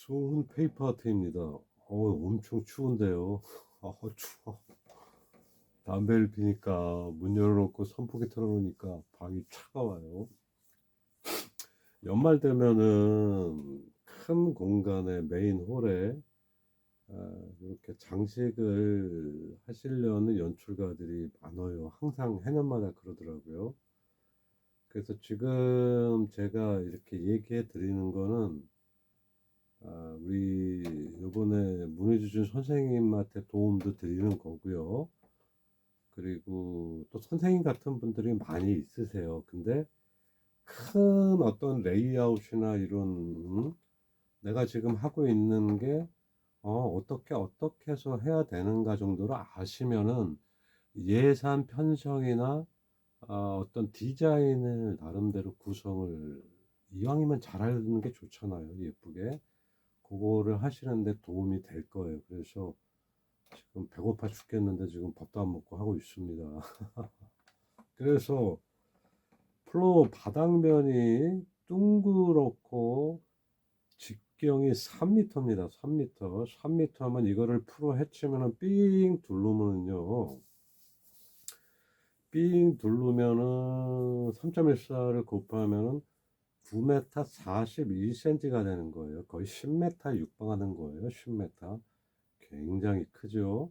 좋은 페이퍼 아트입니다. 엄청 추운데요. 추워. 담배를 피니까 문 열어놓고 선풍기 틀어놓으니까 방이 차가워요. 연말 되면은 큰 공간의 메인 홀에 이렇게 장식을 하시려는 연출가들이 많아요. 항상 해년마다 그러더라고요. 그래서 지금 제가 이렇게 얘기해 드리는 거는 우리 요번에 문희주준 선생님한테 도움도 드리는 거고요. 그리고 또 선생님 같은 분들이 많이 있으세요. 근데 큰 어떤 레이아웃이나 이런 내가 지금 하고 있는 게 어떻게 해서 해야 되는가 정도로 아시면은 예산 편성이나 어떤 디자인을 나름대로 구성을 이왕이면 잘하는 게 좋잖아요. 예쁘게. 그거를 하시는데 도움이 될 거예요. 그래서 지금 배고파 죽겠는데 지금 밥도 안 먹고 하고 있습니다. 그래서 플로어 바닥면이 둥그렇고 직경이 3m입니다. 3m. 3m 하면 이거를 프로 해치면은 삥 두르면은요. 삥 두르면은 3.14를 곱하면은 9m 42cm가 되는 거예요. 거의 10m 육박하는 거예요. 10m. 굉장히 크죠.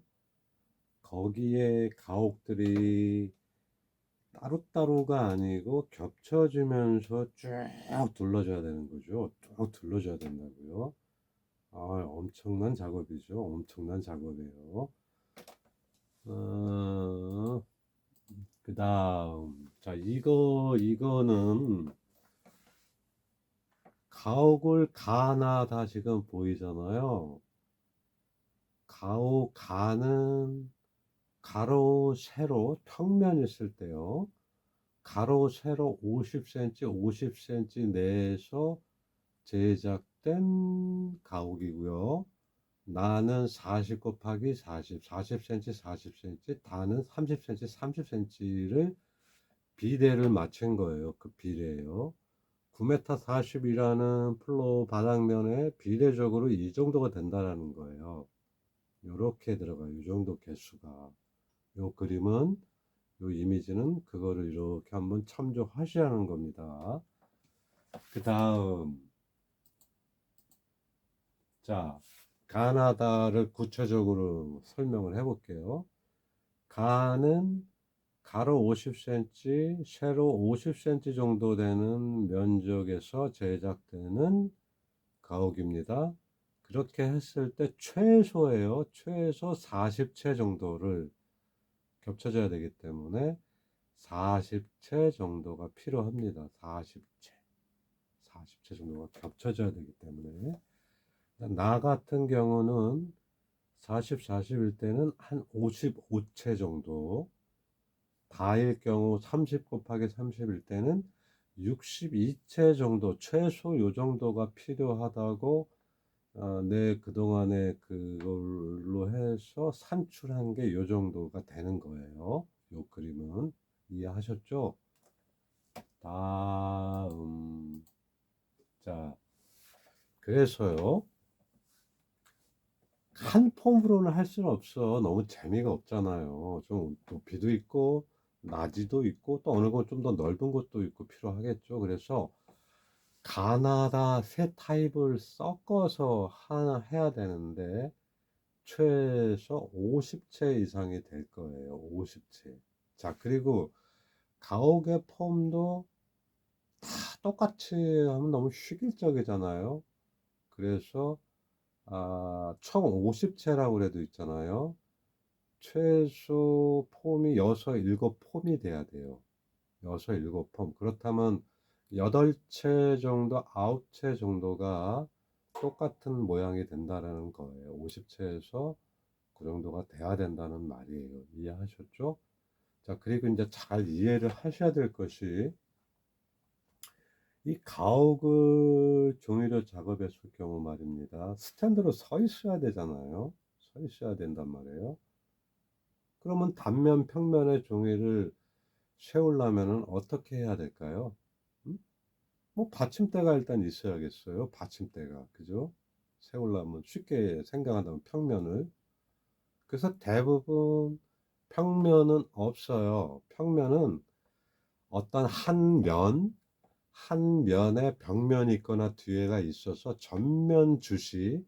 거기에 가옥들이 따로따로가 아니고 겹쳐지면서 쭉 둘러줘야 되는 거죠. 쭉 둘러줘야 된다고요. 엄청난 작업이죠. 엄청난 작업이에요. 어, 그 다음, 자, 이거는 가옥을 가나다 지금 보이잖아요. 가옥 가는 가로, 세로, 평면 있을 때요. 가로, 세로 50cm, 50cm 내에서 제작된 가옥이고요. 나는 40 곱하기 40, 40cm, 40cm, 다는 30cm, 30cm를 비례를 맞춘 거예요. 그 비례요. 9m 40이라는 플로어 바닥면에 비례적으로 이 정도가 된다라는 거예요. 이렇게 들어가요. 이 정도 개수가. 요 그림은 요 이미지는 그거를 이렇게 한번 참조하시라는 겁니다. 그 다음, 자, 가나다를 구체적으로 설명을 해 볼게요. 가는 가로 50cm, 세로 50cm 정도 되는 면적에서 제작되는 가옥입니다. 그렇게 했을 때 최소예요. 최소 40채 정도를 겹쳐져야 되기 때문에 40채 정도가 필요합니다. 40채 정도가 겹쳐져야 되기 때문에 나 같은 경우는 40, 40일 때는 한 55채 정도, 다일 경우 30 곱하기 30일 때는 62채 정도, 최소 요 정도가 필요하다고 내 그동안에 그걸로 해서 산출한 게 요 정도가 되는 거예요. 요 그림은 이해하셨죠? 다음, 자, 그래서요, 한 폼으로는 할 수는 없어. 너무 재미가 없잖아요. 좀 높이도 있고 낮이도 있고 또 어느 건 좀 더 넓은 것도 있고 필요하겠죠. 그래서 가나다 세 타입을 섞어서 하나 해야 되는데 최소 50채 이상이 될 거예요. 50채. 자, 그리고 가옥의 폼도 다 똑같이 하면 너무 획일적이잖아요. 그래서 총 50채라고 그래도 있잖아요. 최소 폼이 6, 7폼이 돼야 돼요. 6, 7폼. 그렇다면 8채 정도, 9채 정도가 똑같은 모양이 된다는 거예요. 50채에서 그 정도가 돼야 된다는 말이에요. 이해하셨죠? 자, 그리고 이제 잘 이해를 하셔야 될 것이 이 가옥을 종이로 작업했을 경우 말입니다. 스탠드로 서 있어야 되잖아요. 서 있어야 된단 말이에요. 그러면 단면, 평면의 종이를 세우려면 어떻게 해야 될까요? 뭐 받침대가 일단 있어야겠어요. 받침대가. 그죠? 세우려면, 쉽게 생각한다면 평면을. 그래서 대부분 평면은 없어요. 평면은 어떤 한 면에 벽면이 있거나 뒤에가 있어서 전면 주시,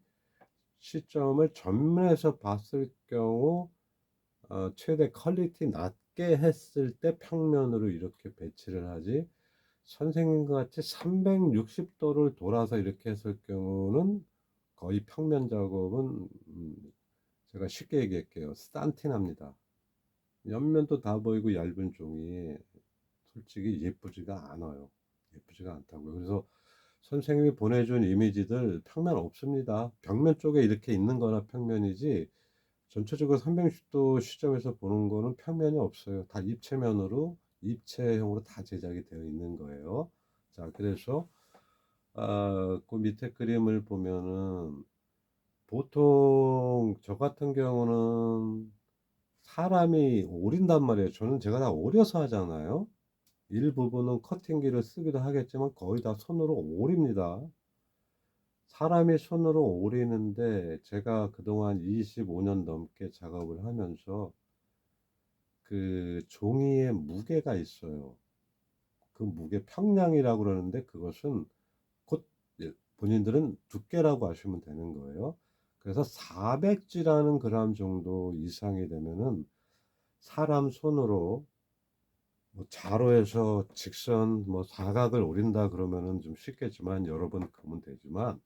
시점을 전면에서 봤을 경우 최대 퀄리티 낮게 했을 때 평면으로 이렇게 배치를 하지, 선생님과 같이 360도를 돌아서 이렇게 했을 경우는 거의 평면 작업은 제가 쉽게 얘기할게요. 스탄티납니다. 옆면도 다 보이고 얇은 종이 솔직히 예쁘지가 않아요. 예쁘지가 않다고요. 그래서 선생님이 보내준 이미지들 평면 없습니다. 벽면 쪽에 이렇게 있는 거나 평면이지, 전체적으로 360도 시점에서 보는 거는 평면이 없어요. 다 입체면으로, 입체형으로 다 제작이 되어 있는 거예요. 자, 그래서 그 밑에 그림을 보면은 보통 저 같은 경우는 사람이 오린단 말이에요. 저는 제가 다 오려서 하잖아요. 일부분은 커팅기를 쓰기도 하겠지만 거의 다 손으로 오립니다. 사람이 손으로 오리는데 제가 그동안 25년 넘게 작업을 하면서 그 종이의 무게가 있어요. 그 무게 평량이라고 그러는데 그것은 곧 본인들은 두께라고 하시면 되는 거예요. 그래서 400g라는 그램 정도 이상이 되면은 사람 손으로 뭐 자로에서 직선 뭐 사각을 오린다 그러면은 좀 쉽겠지만 여러 번 그으면 되지만,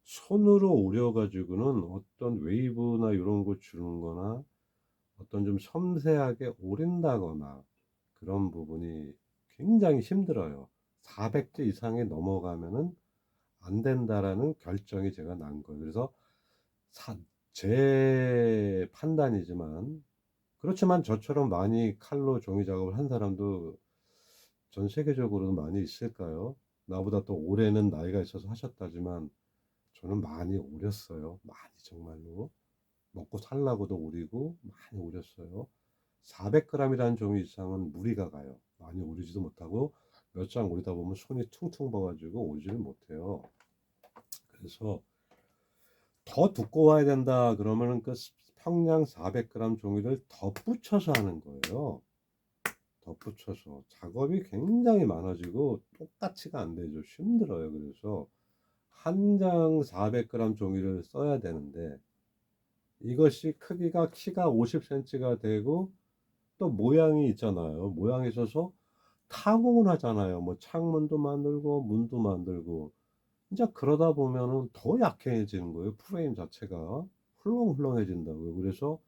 손으로 오려 가지고는 어떤 웨이브나 이런 거 주는 거나 어떤 좀 섬세하게 오린다거나 그런 부분이 굉장히 힘들어요. 400개 이상이 넘어가면은 안 된다라는 결정이 제가 난 거예요. 그래서 제 판단이지만, 그렇지만 저처럼 많이 칼로 종이 작업을 한 사람도 전 세계적으로는 많이 있을까요? 나보다 또 올해는 나이가 있어서 하셨다지만 저는 많이 오렸어요. 많이 정말로. 먹고 살라고도 오리고 많이 오렸어요. 400g이라는 종이 이상은 무리가 가요. 많이 오리지도 못하고 몇 장 오리다 보면 손이 퉁퉁 버가지고 오지를 못해요. 그래서 더 두꺼워야 된다 그러면은 그 평량 400g 종이를 덧붙여서 하는 거예요. 덧붙여서 작업이 굉장히 많아지고 똑같이가 안 되죠. 힘들어요. 그래서 한 장 400g 종이를 써야 되는데, 이것이 크기가 키가 50cm가 되고 또 모양이 있잖아요. 모양이 있어서 타공을 하잖아요. 뭐 창문도 만들고 문도 만들고. 이제 그러다 보면은 더 약해지는 거예요. 프레임 자체가 훌렁훌렁해진다고요. 그래서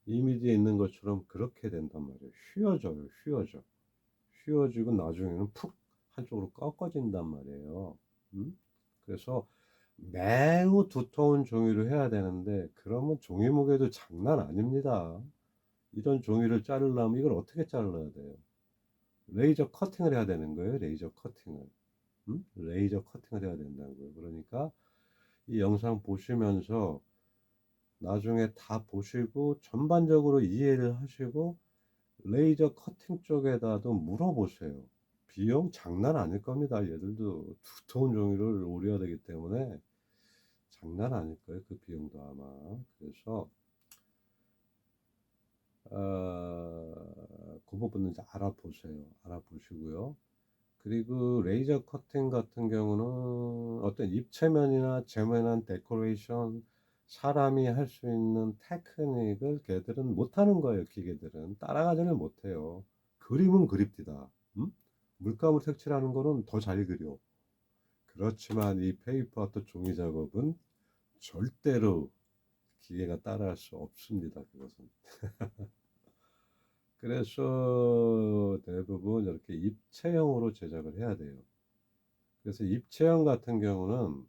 이미지에 있는 것처럼 그렇게 된단 말이에요. 휘어져요. 휘어져. 휘어지고 나중에는 푹 한쪽으로 꺾어진단 말이에요. 그래서 매우 두터운 종이로 해야 되는데, 그러면 종이 무게도 장난 아닙니다. 이런 종이를 자르려면 이걸 어떻게 잘라야 돼요? 레이저 커팅을 해야 되는 거예요. 레이저 커팅을. 레이저 커팅을 해야 된다는 거예요. 그러니까 이 영상 보시면서 나중에 다 보시고 전반적으로 이해를 하시고 레이저 커팅 쪽에다도 물어보세요. 비용 장난 아닐 겁니다. 얘들도 두터운 종이를 오려야 되기 때문에 장난 아닐 거예요. 그 비용도 아마. 그래서 그 부분은 이제 알아보세요. 알아보시고요. 그리고 레이저 커팅 같은 경우는 어떤 입체면이나 재면한 데코레이션, 사람이 할 수 있는 테크닉을 걔들은 못하는 거예요. 기계들은 따라가지는 못해요. 그림은 그립디다. 물감을 색칠하는 거는 더 잘 그려. 그렇지만 이 페이퍼 아트 종이 작업은 절대로 기계가 따라할 수 없습니다. 그것은. 그래서 대부분 이렇게 입체형으로 제작을 해야 돼요. 그래서 입체형 같은 경우는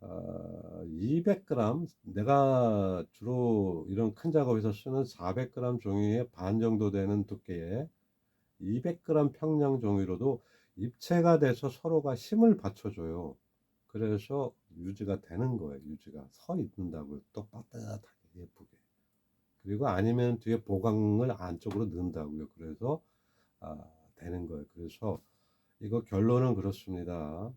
200g, 내가 주로 이런 큰 작업에서 쓰는 400g 종이의 반 정도 되는 두께의 200g 평량 종이로도 입체가 돼서 서로가 힘을 받쳐줘요. 그래서 유지가 되는 거예요. 유지가 서 있는다고요. 또 따뜻하게 예쁘게. 그리고 아니면 뒤에 보강을 안쪽으로 넣는다고요. 그래서 되는 거예요. 그래서 이거 결론은 그렇습니다.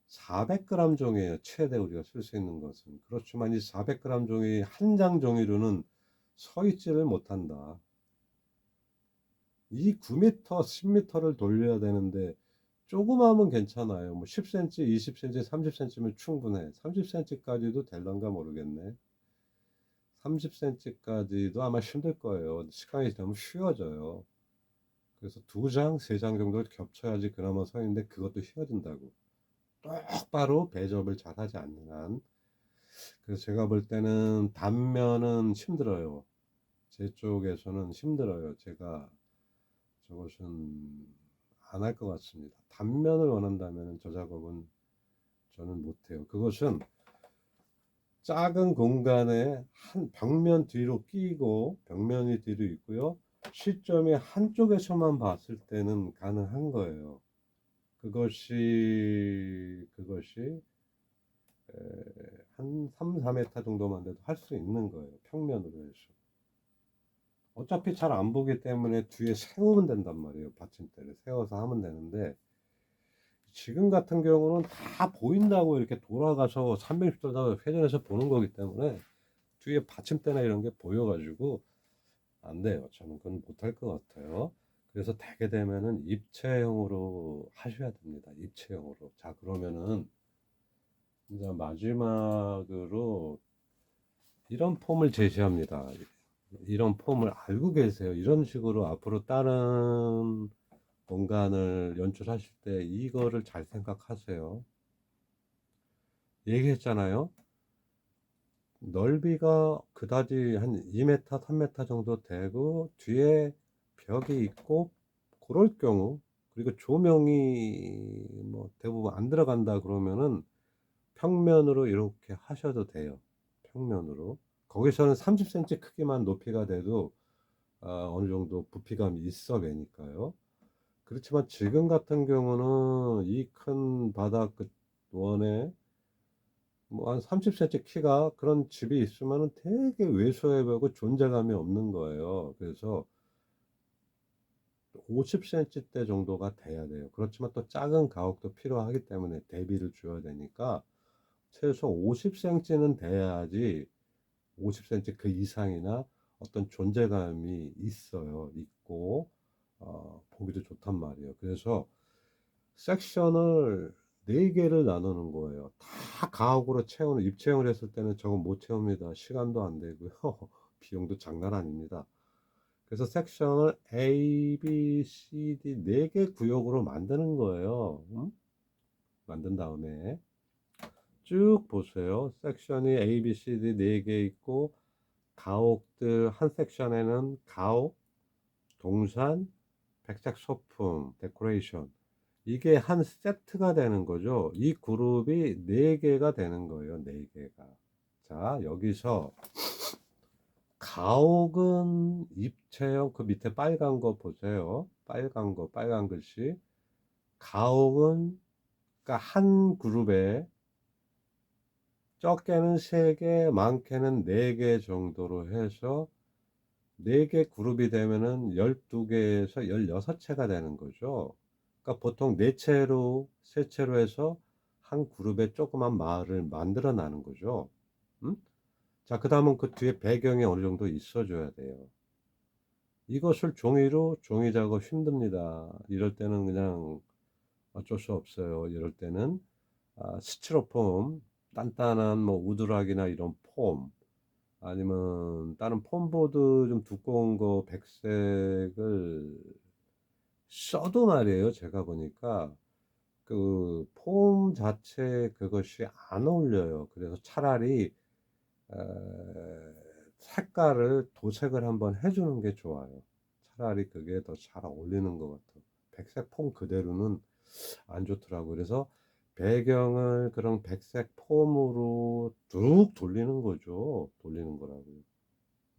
400g 종이에요. 최대 우리가 쓸 수 있는 것은. 그렇지만 이 400g 종이 한 장 종이로는 서 있지를 못한다. 이 9m, 10m를 돌려야 되는데 조그마하면 괜찮아요. 뭐 10cm, 20cm, 30cm면 충분해. 30cm까지도 될런가 모르겠네. 30cm까지도 아마 힘들 거예요. 시간이 지나면 쉬워져요. 그래서 2장, 3장 정도 겹쳐야지 그나마 서 있는데 그것도 휘어진다고. 똑바로 배접을 잘 하지 않는 한. 그래서 제가 볼 때는 단면은 힘들어요. 제 쪽에서는 힘들어요. 제가 저것은 안 할 것 같습니다. 단면을 원한다면 저 작업은 저는 못해요. 그것은 작은 공간에 한 벽면 뒤로 끼고 벽면이 뒤로 있고요. 시점이 한쪽에서만 봤을 때는 가능한 거예요. 그것이 한 3, 4m 정도만 돼도 할 수 있는 거예요. 평면으로 해서. 어차피 잘 안 보기 때문에 뒤에 세우면 된단 말이에요. 받침대를 세워서 하면 되는데 지금 같은 경우는 다 보인다고 이렇게 돌아가서 360도 회전해서 보는 거기 때문에 뒤에 받침대나 이런 게 보여가지고 안 돼요. 저는 그건 못할 것 같아요. 그래서 되게 되면은 입체형으로 하셔야 됩니다. 입체형으로. 자, 그러면은 이제 마지막으로 이런 폼을 제시합니다. 이런 폼을 알고 계세요. 이런 식으로 앞으로 다른 공간을 연출하실 때 이거를 잘 생각하세요. 얘기했잖아요. 넓이가 그다지 한 2m, 3m 정도 되고 뒤에 벽이 있고 그럴 경우 그리고 조명이 뭐 대부분 안 들어간다 그러면은 평면으로 이렇게 하셔도 돼요. 평면으로. 거기서는 30cm 크기만 높이가 돼도 어느 정도 부피감이 있어 배니까요. 그렇지만 지금 같은 경우는 이 큰 바닥 그 원에 뭐 한 30cm 키가 그런 집이 있으면은 되게 왜소해 보이고 존재감이 없는 거예요. 그래서 50cm대 정도가 돼야 돼요. 그렇지만 또 작은 가옥도 필요하기 때문에 대비를 줘야 되니까 최소 50cm는 돼야지 50cm 그 이상이나 어떤 존재감이 있어요. 있고 보기도 좋단 말이에요. 그래서 섹션을 4개를 나누는 거예요. 다 가옥으로 채우는 입체형을 했을 때는 저건 못 채웁니다. 시간도 안 되고요. 비용도 장난 아닙니다. 그래서 섹션을 A, B, C, D 4개 구역으로 만드는 거예요. 만든 다음에 쭉 보세요. 섹션이 A, B, C, D 4개 있고 가옥들 한 섹션에는 가옥, 동산, 백색 소품, 데코레이션 이게 한 세트가 되는 거죠. 이 그룹이 4개가 되는 거예요. 4개가. 자, 여기서 가옥은 입체형 그 밑에 빨간 거 보세요. 빨간 거, 빨간 글씨. 가옥은 그러니까 한 그룹에 적게는 3개, 많게는 4개 정도로 해서 4개 그룹이 되면은 12개에서 16채가 되는 거죠. 그러니까 보통 4채로, 3채로 해서 한 그룹에 조그만 마을을 만들어 나는 거죠. 음? 자, 그 다음은 그 뒤에 배경이 어느 정도 있어 줘야 돼요. 이것을 종이로 종이 작업 힘듭니다. 이럴 때는 그냥 어쩔 수 없어요. 이럴 때는 스티로폼, 단단한 뭐 우드락이나 이런 폼, 아니면 다른 폼보드 좀 두꺼운 거 백색을 써도 말이에요. 제가 보니까 그 폼 자체 그것이 안 어울려요. 그래서 차라리 에, 색깔을 도색을 한번 해주는 게 좋아요. 차라리 그게 더 잘 어울리는 것 같아요. 백색 폼 그대로는 안 좋더라고요. 그래서 배경을 그런 백색 폼으로 쭉 돌리는 거죠. 돌리는 거라고요.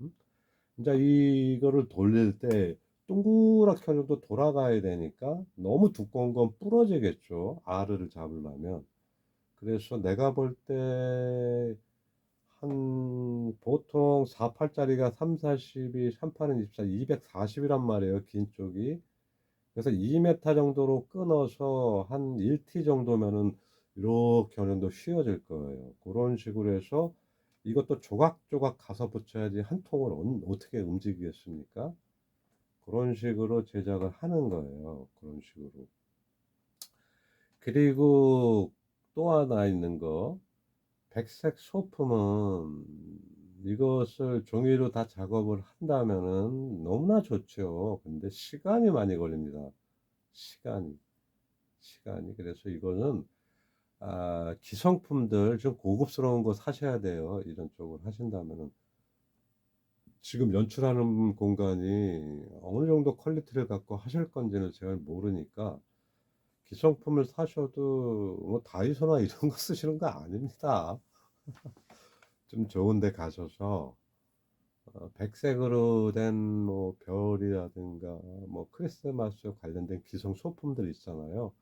음? 이제 이거를 돌릴 때 동그랗게 정도 돌아가야 되니까 너무 두꺼운 건 부러지겠죠. R을 잡으려면. 그래서 내가 볼 때 한 보통 48짜리가 3, 40이 38은 24, 240이란 말이에요. 긴 쪽이. 그래서 2m 정도로 끊어서 한 1T 정도면은 이렇게 어느 정도 휘어질 거예요. 그런 식으로 해서 이것도 조각조각 가서 붙여야지 한 통을 어떻게 움직이겠습니까? 그런 식으로 제작을 하는 거예요. 그런 식으로. 그리고 또 하나 있는 거, 백색 소품은 이것을 종이로 다 작업을 한다면은 너무나 좋죠. 근데 시간이 많이 걸립니다. 시간이. 그래서 이거는 기성품들 좀 고급스러운 거 사셔야 돼요. 이런 쪽을 하신다면은. 지금 연출하는 공간이 어느 정도 퀄리티를 갖고 하실 건지는 제가 모르니까 기성품을 사셔도 뭐 다이소나 이런 거 쓰시는 거 아닙니다. 좀 좋은 데 가셔서 백색으로 된 뭐 별이라든가 뭐 크리스마스 관련된 기성 소품들 있잖아요.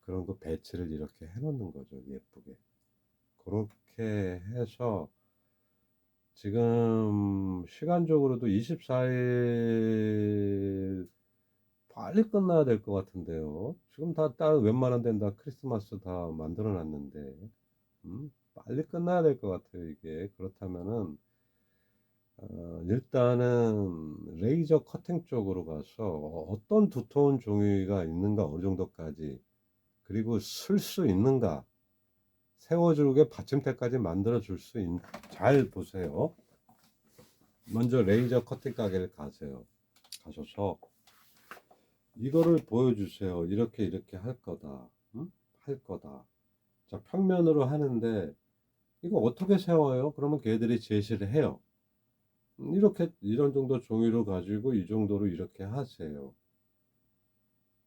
그런 거 배치를 이렇게 해 놓는 거죠. 예쁘게. 그렇게 해서 지금 시간적으로도 24일 빨리 끝나야 될 것 같은데요. 지금 다른 웬만한 데는 다 크리스마스 다 만들어 놨는데, 빨리 끝나야 될 것 같아요, 이게. 그렇다면은, 일단은 레이저 커팅 쪽으로 가서 어떤 두터운 종이가 있는가, 어느 정도까지, 그리고 쓸 수 있는가, 세워주게 받침대까지 만들어 줄 수 잘 보세요. 먼저 레이저 커팅 가게를 가셔서 이거를 보여주세요. 이렇게 할 거다. 응? 할 거다. 자, 평면으로 하는데 이거 어떻게 세워요? 그러면 걔들이 제시를 해요. 이렇게 이런 정도 종이로 가지고 이 정도로 이렇게 하세요.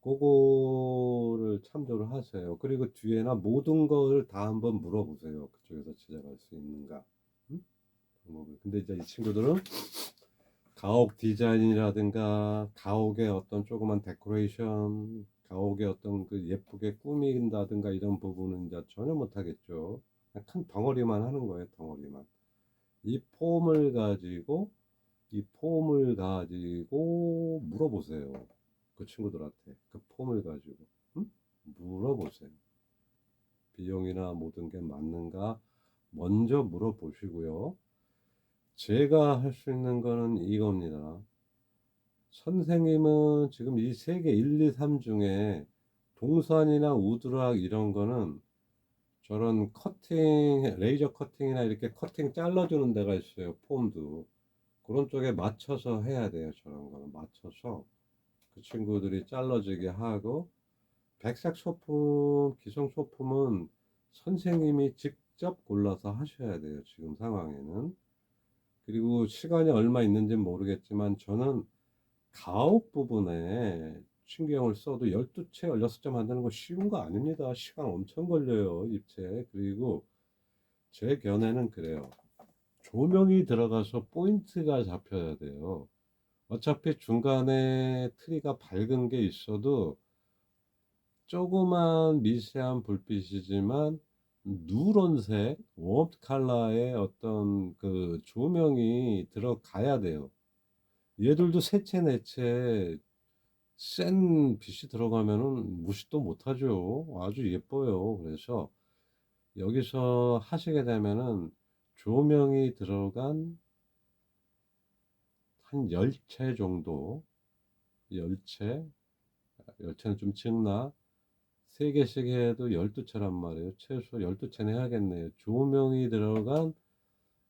그거를 참조를 하세요. 그리고 뒤에나 모든 걸 다 한번 물어보세요. 그쪽에서 제작할 수 있는가? 응? 근데 이제 이 친구들은 가옥 디자인이라든가 가옥의 어떤 조그만 데코레이션, 가옥의 어떤 그 예쁘게 꾸민다든가 이런 부분은 이제 전혀 못하겠죠. 그냥 큰 덩어리만 하는 거예요, 덩어리만. 이 폼을 가지고, 이 폼을 가지고 물어보세요. 그 친구들한테. 그 폼을 가지고. 응? 물어보세요. 비용이나 모든 게 맞는가? 먼저 물어보시고요. 제가 할 수 있는 거는 이겁니다. 선생님은 지금 이 세계 1, 2, 3 중에 동산이나 우드락 이런 거는 저런 커팅, 레이저 커팅이나 이렇게 커팅 잘라주는 데가 있어요. 폼도. 그런 쪽에 맞춰서 해야 돼요. 저런 거는 맞춰서 그 친구들이 잘라주게 하고, 백색 소품, 기성 소품은 선생님이 직접 골라서 하셔야 돼요. 지금 상황에는. 그리고 시간이 얼마 있는지 모르겠지만 저는 가옥 부분에 신경을 써도 12채, 16채 만드는 거 쉬운 거 아닙니다. 시간 엄청 걸려요, 입체. 그리고 제 견해는 그래요. 조명이 들어가서 포인트가 잡혀야 돼요. 어차피 중간에 트리가 밝은 게 있어도 조그만 미세한 불빛이지만 누런색, 웜 컬러의 어떤 그 조명이 들어가야 돼요. 얘들도 세채, 네채 센 빛이 들어가면은 무시도 못하죠. 아주 예뻐요. 그래서 여기서 하시게 되면은 조명이 들어간 한 10채 정도, 10채, 10채는 좀 적나? 3개씩 해도 12채란 말이에요. 최소 12채는 해야겠네요. 조명이 들어간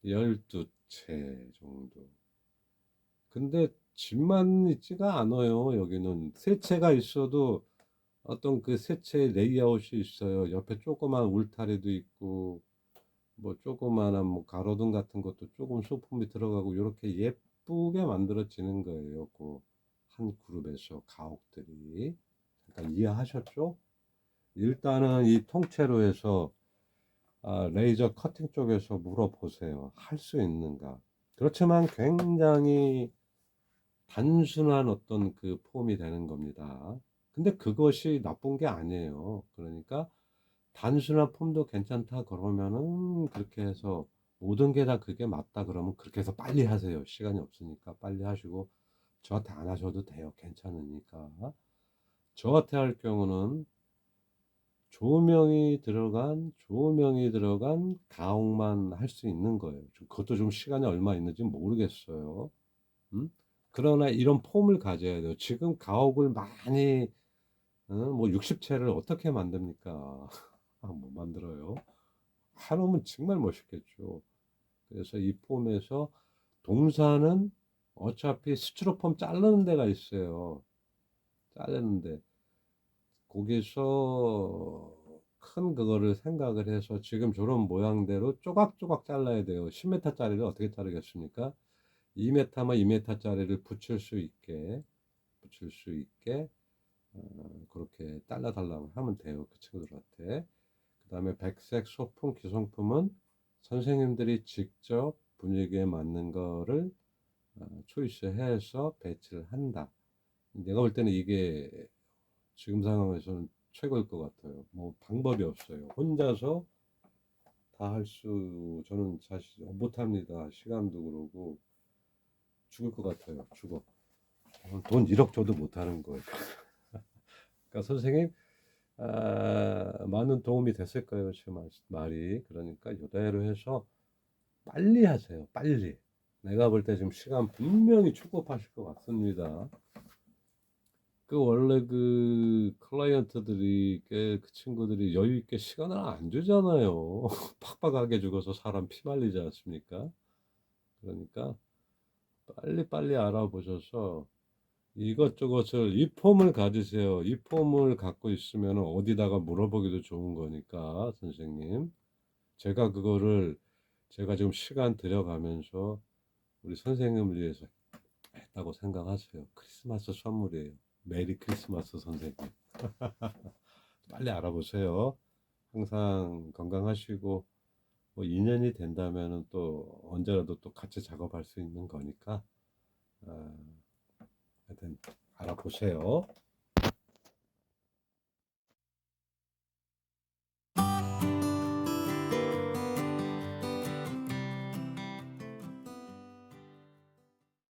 12채 정도. 근데 집만 있지가 않아요. 여기는 세 채가 있어도 어떤 그 세채의 레이아웃이 있어요. 옆에 조그만 울타리도 있고, 뭐 조그만한 뭐 가로등 같은 것도 조금 소품이 들어가고, 이렇게 예쁘게 만들어지는 거예요. 그 한 그룹에서 가옥들이. 잠깐 이해하셨죠? 일단은 이 통째로 해서 레이저 커팅 쪽에서 물어보세요. 할 수 있는가? 그렇지만 굉장히 단순한 어떤 그 폼이 되는 겁니다. 근데 그것이 나쁜 게 아니에요. 그러니까 단순한 폼도 괜찮다 그러면은 그렇게 해서 모든 게 다 그게 맞다 그러면 그렇게 해서 빨리 하세요. 시간이 없으니까 빨리 하시고 저한테 안 하셔도 돼요. 괜찮으니까. 저한테 할 경우는 조명이 들어간 가옥만 할 수 있는 거예요. 그것도 좀 시간이 얼마 있는지 모르겠어요. 음? 그러나 이런 폼을 가져야 돼요. 지금 가옥을 많이, 뭐 60채를 어떻게 만듭니까? 못 만들어요. 해놓으면 정말 멋있겠죠. 그래서 이 폼에서 동사는 어차피 스티로폼 자르는 데가 있어요. 자르는데 거기서 큰 그거를 생각을 해서 지금 저런 모양대로 조각조각 잘라야 돼요. 10m짜리를 어떻게 자르겠습니까? 2m면 2m짜리를 붙일 수 있게 그렇게 잘라달라고 하면 돼요. 그 친구들한테. 그 다음에 백색 소품, 기성품은 선생님들이 직접 분위기에 맞는 거를 초이스해서 배치를 한다. 내가 볼 때는 이게 지금 상황에서는 최고일 것 같아요. 뭐 방법이 없어요. 혼자서 다 저는 사실 못합니다. 시간도 그러고 죽을 것 같아요. 죽어. 돈 1억 줘도 못하는 거예요. 그러니까 선생님, 많은 도움이 됐을 거예요. 제 말이. 그러니까 이대로 해서 빨리 하세요. 빨리. 내가 볼 때 지금 시간 분명히 축복하실 것 같습니다. 원래 클라이언트들이 그 친구들이 여유 있게 시간을 안 주잖아요. 팍팍하게 죽어서 사람 피 말리지 않습니까? 그러니까 빨리빨리 알아보셔서 이것저것을 이 폼을 가지세요. 이 폼을 갖고 있으면 어디다가 물어보기도 좋은 거니까 선생님. 제가 그거를 제가 지금 시간 들여가면서 우리 선생님을 위해서 했다고 생각하세요. 크리스마스 선물이에요. 메리 크리스마스 선생님. 빨리 알아보세요. 항상 건강하시고 뭐 인연이 된다면은 또 언제라도 또 같이 작업할 수 있는 거니까 하여튼 알아보세요.